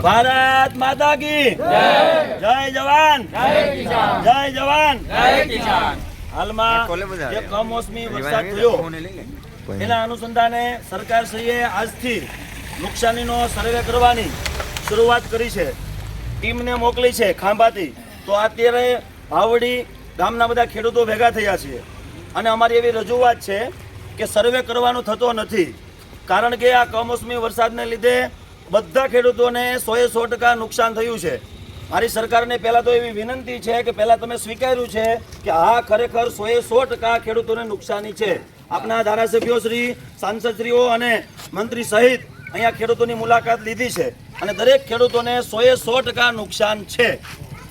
ભારત માતા કી જય જવાન જય જવાન જય કિસાન। હાલમાં જે કમોસમી વરસાદ થયો એના અનુસંધાને સરકારશ્રીએ આજથી નુકસાનીનો સર્વે કરવાની શરૂઆત કરી છે। ટીમને મોકલી છે ખાંભાથી। તો અત્યારે ભાવડી ગામના બધા ખેડૂતો ભેગા થયા છે અને અમારી એવી રજૂઆત છે કે સર્વે કરવાનો થતો નથી, કારણ કે આ કમોસમી વરસાદને લીધે બધા ખેડૂતોને 100% નુકસાન થયું છે। મારી સરકારને પહેલાં તો એવી વિનંતી છે કે પહેલાં તમે સ્વીકાર્યું છે કે હા ખરેખર 100% ખેડૂતોને નુકસાની છે। આપના ધારાસભ્યો શ્રી, સાંસદશ્રીઓ અને મંત્રી સહિત અહીંયા ખેડૂતોની મુલાકાત લીધી છે અને દરેક ખેડૂતોને 100% નુકસાન છે,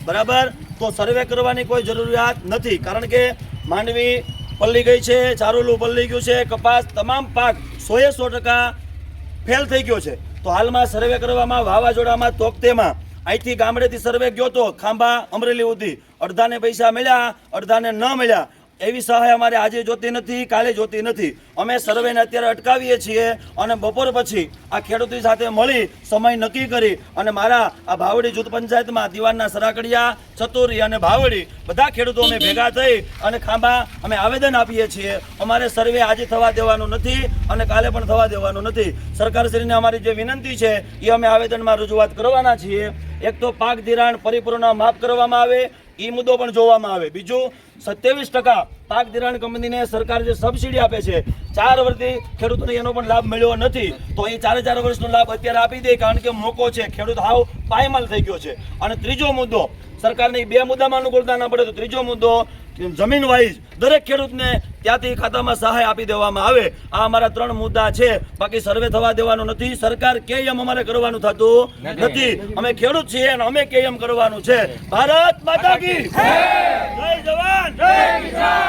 બરાબર। તો સર્વે કરવાની કોઈ જરૂરિયાત નથી, કારણ કે માંડવી પલ્લી ગઈ છે, ચારોલું પલ્લી ગયું છે, કપાસ તમામ પાક 100% ફેલ થઈ ગયો છે। તો હાલમાં સર્વે કરવામાં વાવાઝોડામાં તોકતેમાં અહીંથી ગામડેથી સર્વે ગયો તો ખાંભા અમરેલી સુધી અડધાને પૈસા મળ્યા, અડધાને ન મળ્યા। એવી સહાય અમારે આજે જોતી નથી, કાલે જોતી નથી। અમે સર્વેને અત્યારે અટકાવીએ છીએ અને બપોર પછી આ ખેડૂતો સાથે મળી સમય નક્કી કરી અને મારા આ ભાવડી જૂથ પંચાયતમાં દીવાનના સરાકડિયા, ચતુરી અને ભાવડી બધા ખેડૂતો અમે ભેગા થઈ અને ખાંભા અમે આવેદન આપીએ છીએ। અમારે સર્વે આજે થવા દેવાનું નથી અને કાલે પણ થવા દેવાનું નથી। સરકારશ્રીને અમારી જે વિનંતી છે એ અમે આવેદનમાં રજૂઆત કરવાના છીએ। એક તો પાક ધિરાણ પરિપૂર્ણ માફ કરવામાં આવે એ મુદ્દો પણ જોવામાં આવે। બીજું 27% પાક ધિરાણ કંપનીને સરકાર જે સબસિડી આપે છે 4 વર્ષથી ખેડૂતોને એનો પણ લાભ મળ્યો નથી, તો એ 4 વર્ષનો લાભ અત્યારે આપી દે, કારણ કે મોકો છે, ખેડૂત હાવ પાયમાલ થઈ ગયો છે। અને ત્રીજો મુદ્દો, સરકારને 2 મુદ્દામાં અનુકૂળતા ન પડે તો ત્રીજો મુદ્દો જમીન વાઇઝ દરેક ખેડૂતને ત્યાંથી ખાતામાં સહાય આપી દેવામાં આવે। આ અમારા 3 મુદ્દા છે, બાકી સર્વે થવા દેવાનો નથી। સરકાર કે એમ અમારે કરવાનું થતું નથી, અમે ખેડૂત છીએ અને અમે કે એમ કરવાનું છે। ભારત માતા કી જય જવાન જય કિસાન।